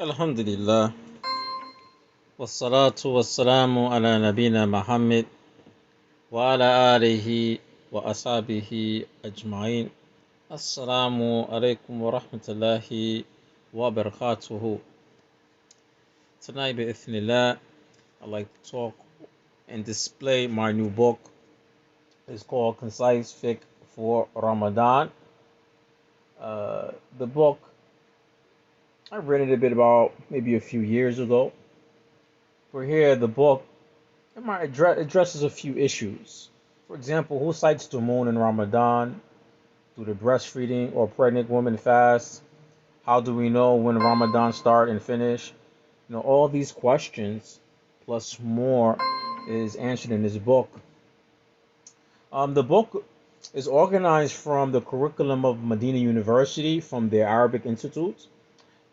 Alhamdulillah, wassalatu wassalamu ala nabina Muhammad wa ala alihi wa ashabihi ajma'in. Assalamu alaikum wa rahmatullahi wa barakatuhu. Tonight, bi'ithnillah, I'd like to talk and display my new book. It's called Concise Fiqh For Ramadan. The book, I read it a bit about maybe a few years ago. For here, the book addresses a few issues. For example, who cites the moon in Ramadan? Do the breastfeeding or pregnant women fast? How do we know when Ramadan start and finish? All these questions plus more is answered in this book. The book is organized from the curriculum of Madinah University from the Arabic Institute,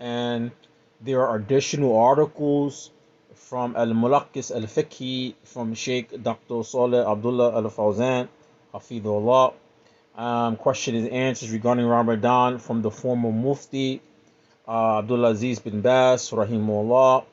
and there are additional articles from al-Mulakas, al-Fiqhi from Shaykh Dr. Salih Abdullah al-Fawzan, Hafidhullah. Questions and answers regarding Ramadan from the former Mufti, Abdul Adheem Badawi, rahimahullah,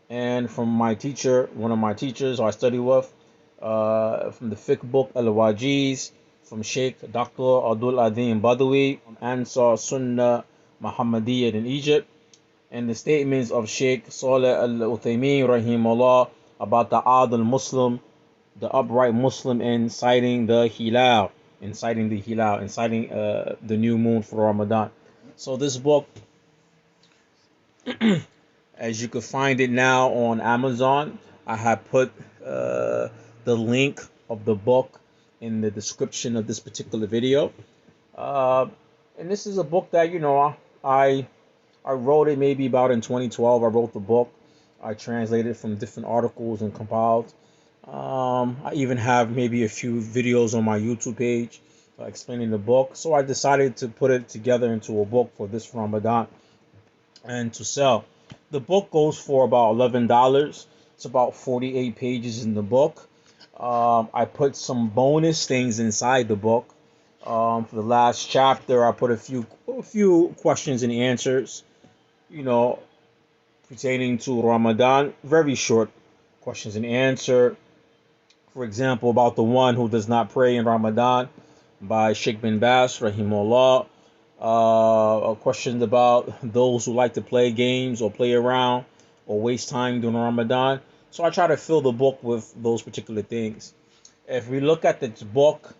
and from my teacher, one of my teachers I study with, from the fiqh book al-Wajeez, from Shaykh Dr. Abdul Adheem Badawi, Ansar Sunnah Muhammadiya in Egypt, and the statements of Shaykh Salih Uthaymeen rahimahullah about the Adal Muslim, the upright Muslim, in citing the hilal, inciting the new moon for Ramadan. So this book, as you can find it now on Amazon, I have put the link of the book in the description of this particular video. And this is a book that I wrote it maybe about in 2012. I wrote the book. I translated from different articles and compiled. I even have maybe a few videos on my YouTube page explaining the book. So I decided to put it together into a book for this Ramadan and to sell. The book goes for about $11. It's about 48 pages in the book. I put some bonus things inside the book. For the last chapter, I put a few questions and answers, pertaining to Ramadan. Very short questions and answer. For example, about the one who does not pray in Ramadan by Shaykh bin Baz, rahimahullah. Questions about those who like to play games or play around or waste time during Ramadan. So I try to fill the book with those particular things. If we look at this book,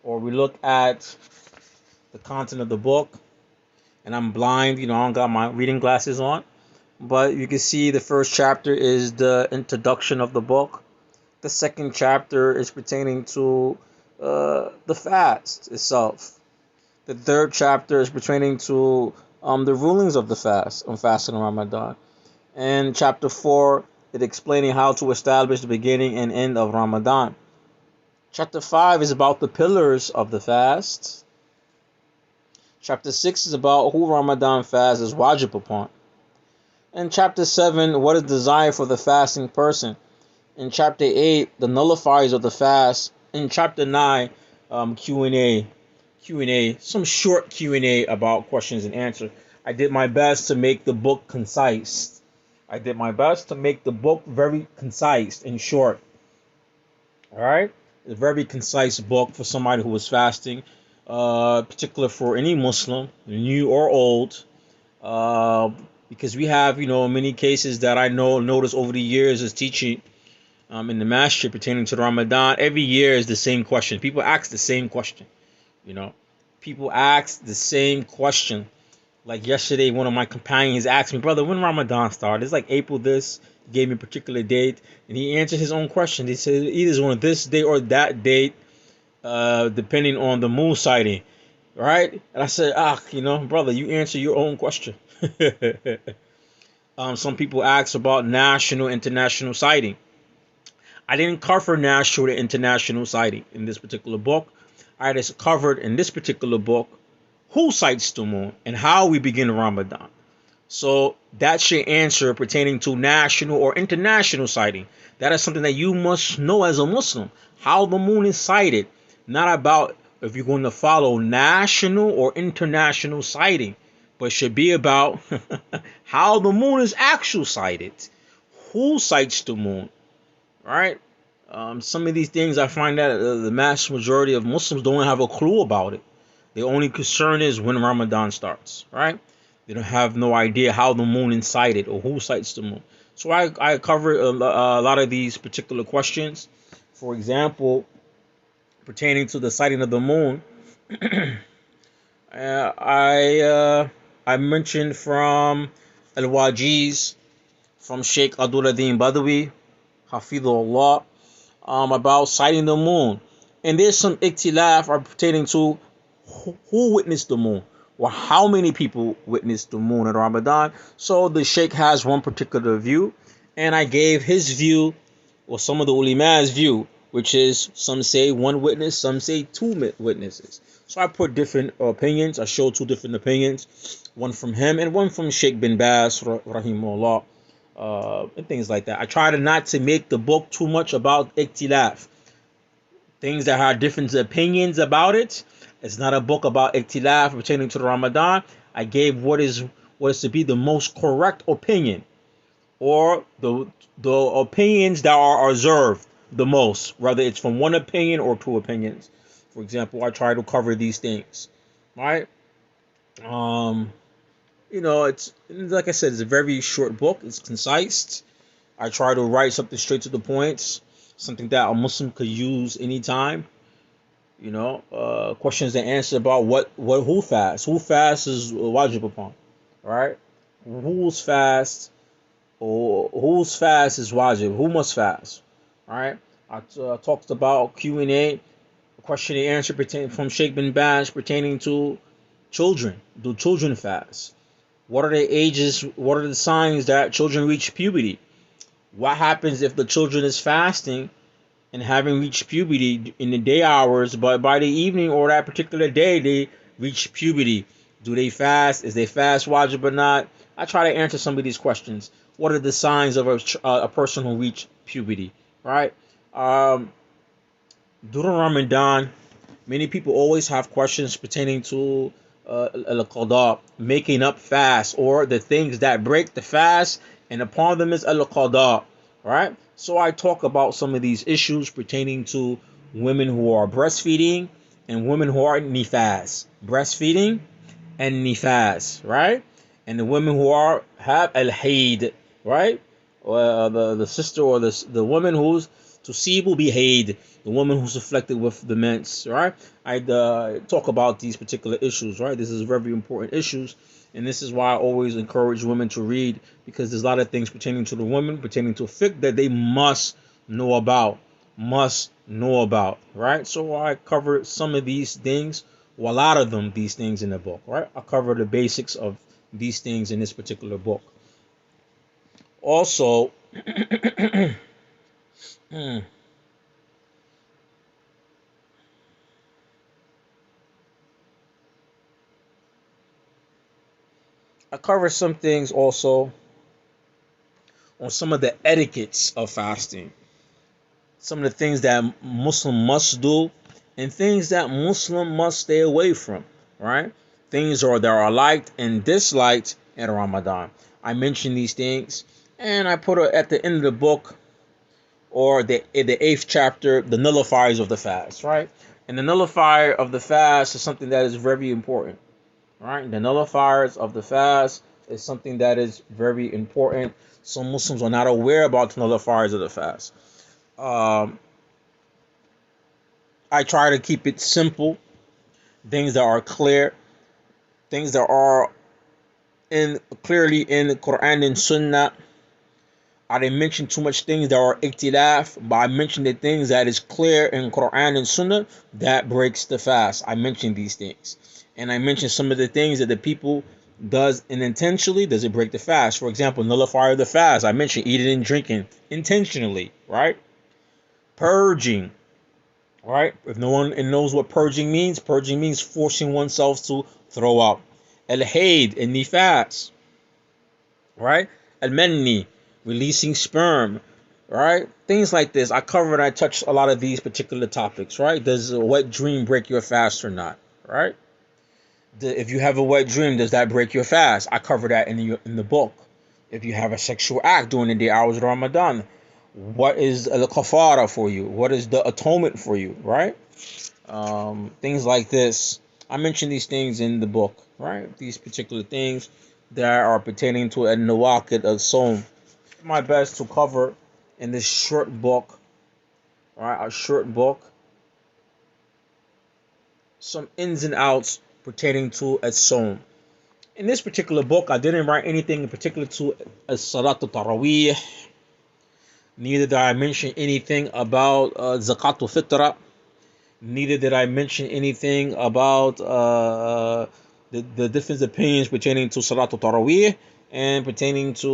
or we look at the content of the book, and I'm blind, I don't got my reading glasses on, but you can see the first chapter is the introduction of the book. The second chapter is pertaining to the fast itself. The third chapter is pertaining to the rulings of the fast, on fasting in Ramadan. And chapter 4 is explaining how to establish the beginning and end of Ramadan. Chapter 5 is about the pillars of the fast. Chapter 6 is about who Ramadan fast is wajib upon. In chapter 7, what is desired for the fasting person. In chapter 8, the nullifiers of the fast. In chapter 9, Q&A, some short Q&A about questions and answers. I did my best to make the book concise. I did my best to make the book very concise and short. All right? A very concise book for somebody who is fasting, particular for any Muslim, new or old, because we have, many cases that I noticed over the years as teaching in the masjid pertaining to Ramadan. Every year is the same question. People ask the same question. People ask the same question. Like yesterday, one of my companions asked me, "Brother, when Ramadan started?" It's like April this. He gave me a particular date, and he answered his own question. He said either on this date or that date, depending on the moon sighting, right? And I said, brother, you answer your own question. Some people ask about national, international sighting. I didn't cover national and international sighting in this particular book. I just covered in this particular book who sights the moon and how we begin Ramadan. So that's your answer pertaining to national or international sighting. That is something that you must know as a Muslim, how the moon is sighted, not about if you're going to follow national or international sighting. but should be about how the moon is actually sighted. Who sights the moon, right? Some of these things I find that the mass majority of Muslims don't have a clue about it. The only concern is when Ramadan starts, right? They don't have no idea how the moon is sighted or who sights the moon. So I cover a lot of these particular questions. For example, pertaining to the sighting of the moon, I mentioned from al-Wajeez, from Shaykh Abdul Adheem Badawi, Hafidhullah, about sighting the moon. And there's some ikhtilaf pertaining to who witnessed the moon or how many people witnessed the moon at Ramadan. So the Sheikh has one particular view, and I gave his view, or some of the ulama's view, which is some say one witness, some say two witnesses. So I put different opinions. I showed two different opinions, one from him and one from Sheikh bin Baz, rahimahullah, and things like that. I try to not to make the book too much about ikhtilaf, things that have different opinions about it. It's not a book about ikhtilaf pertaining to the Ramadan. I gave what is to be the most correct opinion, or the opinions that are observed the most, whether it's from one opinion or two opinions. For example, I try to cover these things, right? It's like I said, it's a very short book. It's concise. I try to write something straight to the points, something that a Muslim could use anytime. Questions and answers about who fasts. Who fasts is wajib upon, right? Whose fast or whose fast is wajib? Who must fast, right? I talked about Q&A, question and answer pertaining from Sheikh bin Baz pertaining to children. Do children fast? What are the ages? What are the signs that children reach puberty? What happens if the children is fasting and having reached puberty in the day hours, but by the evening or that particular day they reach puberty? Do they fast? Is they fast wajib or not? I try to answer some of these questions. What are the signs of a person who reached puberty, right? During Ramadan, many people always have questions pertaining to al-qada, making up fast, or the things that break the fast, and upon them is al-qada, right? So I talk about some of these issues pertaining to women who are breastfeeding and women who are nifas, breastfeeding and nifas, right? And the women who have al-haid, right? The sister or the woman who's tusibu bi haid, the woman who's afflicted with the mens, right? I talk about these particular issues, right? This is very important issues, and this is why I always encourage women to read, because there's a lot of things pertaining to the woman, pertaining to fiqh, that they must know about, right? So I cover some of these things, or a lot of them, these things in the book, right? I cover the basics of these things in this particular book. Also, I cover some things also on some of the etiquettes of fasting, some of the things that Muslim must do and things that Muslim must stay away from, right? Things that are liked and disliked in Ramadan. I mention these things, and I put at the end of the book, or in the 8th chapter, the nullifiers of the fast, right? And the nullifier of the fast is something that is very important, right? The nullifiers of the fast is something that is very important. Some Muslims are not aware about the nullifiers of the fast. I try to keep it simple, things that are clear, things that are clearly in the Quran and Sunnah. I didn't mention too much things that are ikhtilaf, but I mentioned the things that is clear in Quran and Sunnah that breaks the fast. I mentioned these things. And I mentioned some of the things that the people does unintentionally. Does it break the fast? For example, nullifier of the fast. I mentioned eating and drinking intentionally, right? Purging, right? If no one knows what purging means forcing oneself to throw up. Al-haid and nifas, right? Al-manni, releasing sperm, right? Things like this. I covered, I touched a lot of these particular topics, right? Does a wet dream break your fast or not, right? If you have a wet dream, does that break your fast? I cover that in the book. If you have a sexual act during the day hours of Ramadan, what is the kafara for you? What is the atonement for you? Right? Things like this. I mention these things in the book. Right? These particular things that are pertaining to a nawakid of Sawm. My best to cover in this short book. Right? A short book. Some ins and outs pertaining to a Sawm. In this particular book, I didn't write anything in particular to Salatul Taraweeh. Neither did I mention anything about Zakatul Fitra. Neither did I mention anything about the different opinions pertaining to Salatul Taraweeh and pertaining to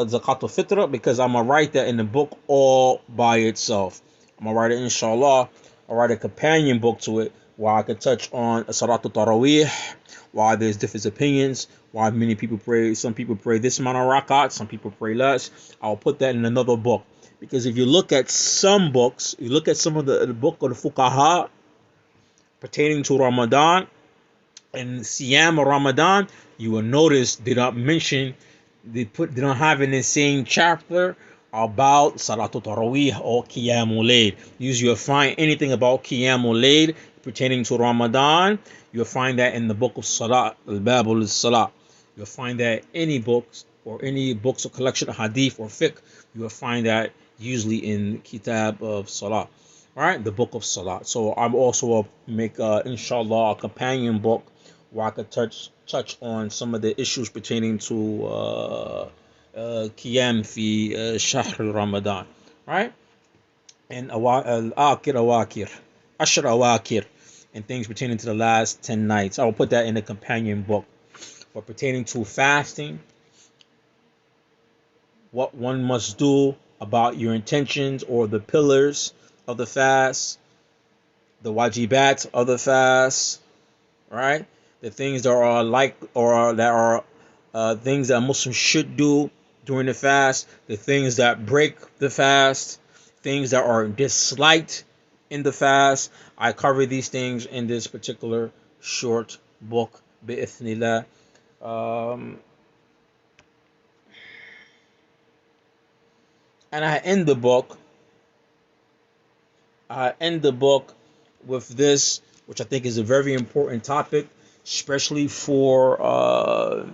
Zakatul Fitra, because I'm going to write that in the book all by itself. I'm going to write it, inshallah. I'll write a companion book to it where I can touch on Salatul Taraweeh, why there's different opinions, why many people pray. Some people pray this amount of rakat, some people pray less. I'll put that in another book. Because if you look at some books, you look at some of the book of the fuqaha pertaining to Ramadan and Siyam of Ramadan, you will notice they don't mention, they don't have in the same chapter about Salatul Taraweeh or Qiyamul Layl. Usually you'll find anything about Qiyamul Layl pertaining to Ramadan, you'll find that in the book of Salat, al-Babul Salat. You'll find that any books or collection of hadith or fiqh, you will find that usually in Kitab of Salat. Alright, the book of Salat. So I'm also make inshallah a companion book where I could touch on some of the issues pertaining to Qiyam fi Shahr Ramadan. Right? And Ashra Awakir, and things pertaining to the last 10 nights. I will put that in the companion book. For pertaining to fasting, what one must do about your intentions or the pillars of the fast, the wajibat of the fast, right? The things that are things that Muslims should do during the fast, the things that break the fast, things that are disliked in the fast. I cover these things in this particular short book, bi'ithnillah. And I end the book with this, which I think is a very important topic, especially for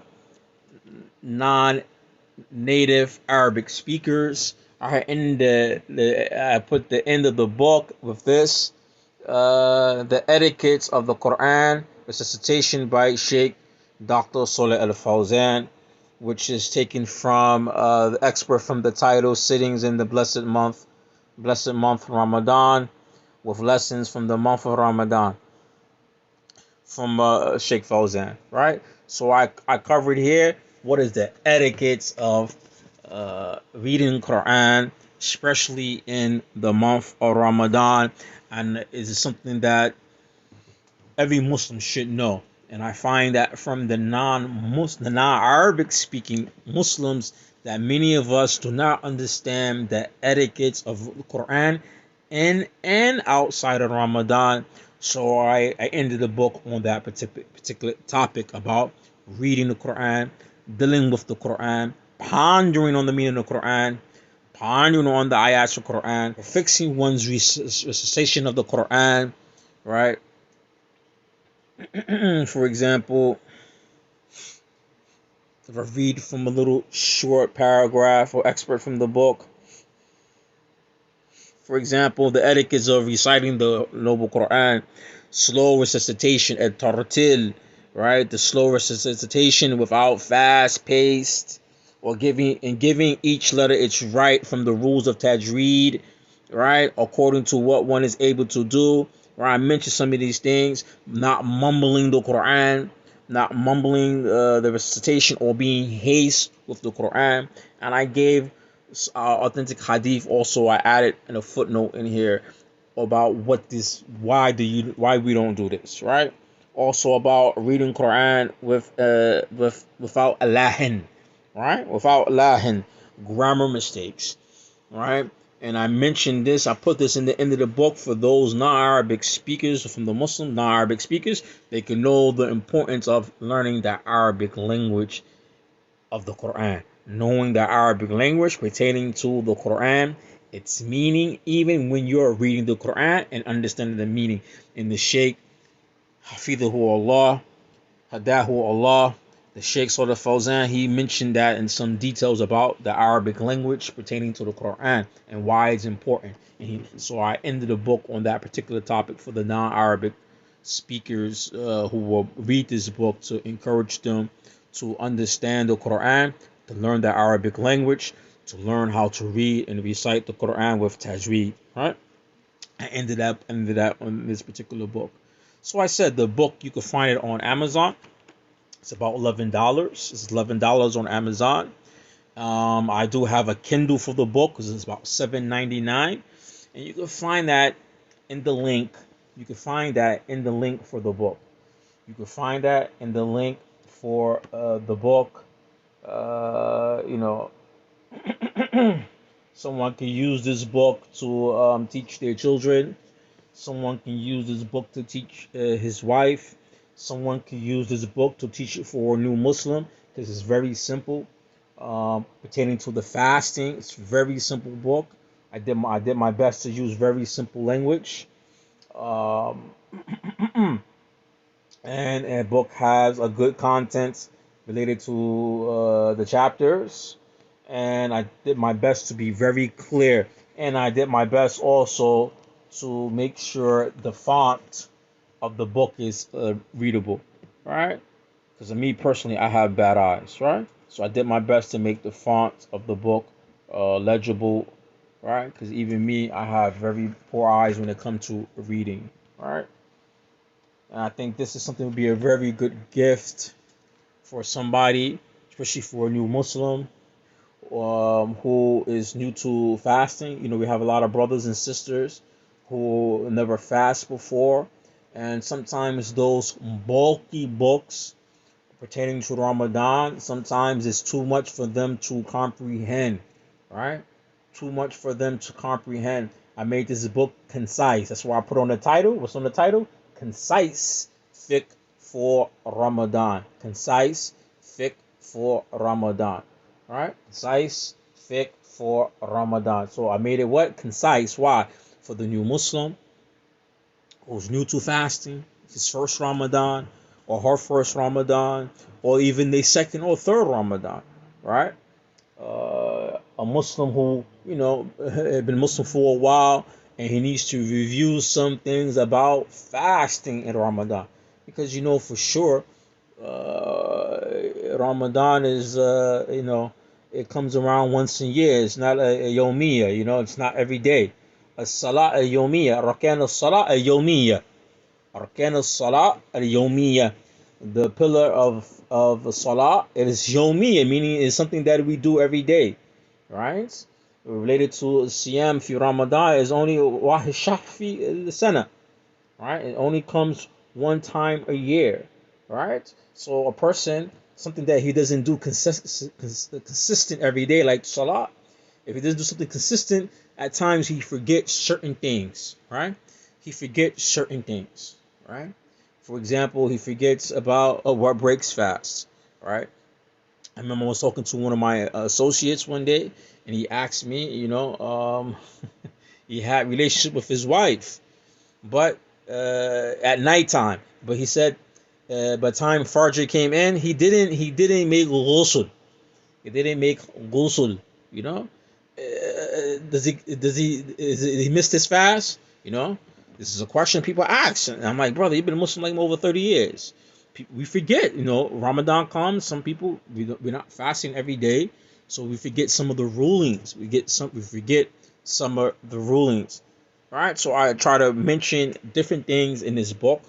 non-native Arabic speakers. I put the end of the book with this, the etiquettes of the Quran, recitation by Shaykh Dr. Salih al-Fawzan, which is taken from the expert from the title Sittings in the Blessed Month Ramadan, with lessons from the month of Ramadan from Shaykh Fawzan, right? So I covered here what is the etiquettes of reading Quran, especially in the month of Ramadan, and is something that every Muslim should know. And I find that from the non-Arabic speaking Muslims, that many of us do not understand the etiquettes of the Quran in and outside of Ramadan. So I ended the book on that particular topic about reading the Quran, dealing with the Quran, pondering on the meaning of the Quran, pondering on the ayats of the Quran, fixing one's recitation of the Quran, right? For example, if I read from a little short paragraph or excerpt from the book, for example, the etiquettes of reciting the Noble Quran, slow recitation at tartil, right? The slow recitation without fast paced, or giving each letter its right from the rules of tajweed, right? According to what one is able to do. Where I mentioned some of these things, not mumbling the Quran, not mumbling the recitation or being haste with the Quran. And I gave authentic hadith also. I added in a footnote in here about why we don't do this, right? Also about reading Quran without lahin, right? Without lahin, grammar mistakes, right? And I mentioned this, I put this in the end of the book for those non-Arabic speakers, from the Muslim non-Arabic speakers, they can know the importance of learning the Arabic language of the Quran. Knowing the Arabic language pertaining to the Quran, its meaning, even when you're reading the Quran and understanding the meaning. In the Shaykh Hafidhahu Allah, Hadahu Allah, the Shaykh al-Fawzan, he mentioned that in some details about the Arabic language pertaining to the Quran and why it's important. So I ended the book on that particular topic for the non-Arabic speakers who will read this book, to encourage them to understand the Quran, to learn the Arabic language, to learn how to read and recite the Quran with tajweed. Right? I ended up on this particular book. So I said the book, you can find it on Amazon. It's about $11. It's $11 on Amazon. I do have a Kindle for the book because it's about $7.99, and you can find that in the link. You can find that in the link for the book. You can find that in the link for the book. Someone can use this book to teach their children. Someone can use this book to teach his wife. Someone can use this book to teach it for a new Muslim, because it's very simple. Pertaining to the fasting, it's a very simple book. I did my best to use very simple language. And a book has a good content related to the chapters, and I did my best to be very clear, and I did my best also to make sure the font of the book is readable, right? Because me personally, I have bad eyes, right? So I did my best to make the font of the book legible, right? Because even me, I have very poor eyes when it comes to reading, right? And I think this is something that would be a very good gift for somebody, especially for a new Muslim who is new to fasting. We have a lot of brothers and sisters who never fast before, and sometimes those bulky books pertaining to Ramadan, sometimes it's too much for them to comprehend, right? Too much for them to comprehend. I made this book concise. That's why I put on the title. What's on the title? Concise Fiqh for Ramadan. Concise Fiqh for Ramadan. All right? Concise Fiqh for Ramadan. So I made it what? Concise. Why? For the new Muslim who's new to fasting, his first Ramadan, or her first Ramadan, or even their second or third Ramadan, right? A Muslim who, had been Muslim for a while, and he needs to review some things about fasting in Ramadan. Because, for sure, Ramadan is, it comes around once a year. It's not a yawmiyah, it's not every day. As-salah al-yawmiyah, arkan as-salah al-yawmiyah. Arkan as-salah al-yawmiyah. The pillar of salah, it is yawmiyah, meaning it's something that we do every day, right? Related to siyam fi Ramadan is only wahid shahr fi sana, right? It only comes one time a year, right? So a person, something that he doesn't do consistent every day, like salah, if he doesn't do something consistent, at times he forgets certain things, right? He forgets certain things, right? For example, he forgets about what breaks fast, right? I remember I was talking to one of my associates one day, and he asked me, he had a relationship with his wife, but at nighttime. But he said, by the time Fajr came in, he didn't make ghusl. He didn't make ghusl. Does he miss this fast? This is a question people ask, and I'm like, brother, you've been a Muslim like over 30 years. We forget, Ramadan comes. Some people we're not fasting every day, so we forget some of the rulings. We forget some of the rulings. All right, so I try to mention different things in this book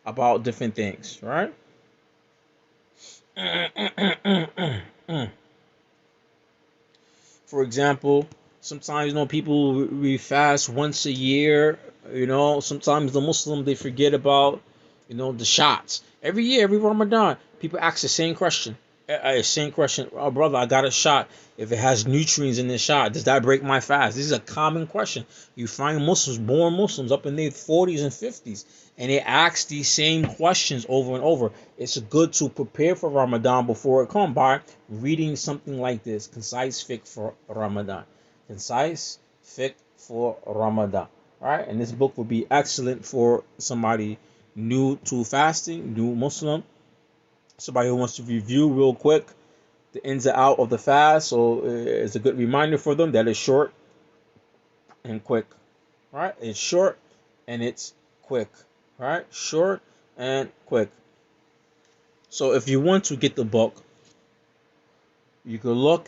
about different things. Right. For example, sometimes people we fast once a year. Sometimes the Muslim, they forget about the shots. Every year, every Ramadan, people ask the same question. Same question. Oh, brother, I got a shot. If it has nutrients in the shot, does that break my fast? This is a common question. You find Muslims, born Muslims, up in their 40s and 50s, and they ask these same questions over and over. It's good to prepare for Ramadan before it comes by reading something like this, Concise Fiqh for Ramadan. Concise Fiqh for Ramadan. All right, and this book would be excellent for somebody new to fasting, new Muslim, somebody who wants to review real quick the ins and out of the fast. So it's a good reminder for them that it's short and quick. Right? It's short and it's quick. Right? Short and quick. So if you want to get the book, you could look.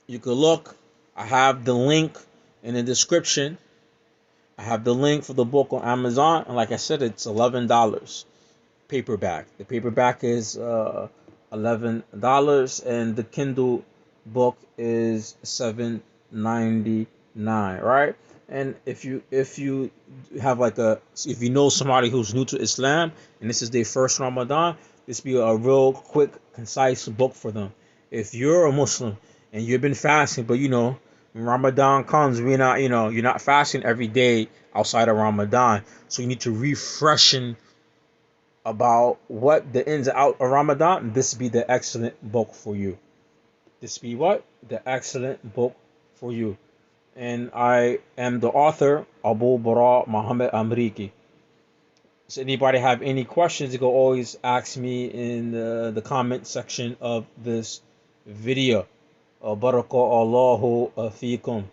You could look. I have the link in the description. I have the link for the book on Amazon, and like I said, it's $11 paperback. The paperback is $11, and the Kindle book is $7.99. Right? And if you have if you know somebody who's new to Islam and this is their first Ramadan, this be a real quick, concise book for them. If you're a Muslim and you've been fasting, but when Ramadan comes, we're not, you're not fasting every day outside of Ramadan, so you need to refreshen about what the ins and out of Ramadan. This be the excellent book for you. This be what? The excellent book for you. And I am the author, Abu Bara Muhammad Amriki. So anybody have any questions, you can always ask me in the comment section of this video. Baraka Allahu fiikum.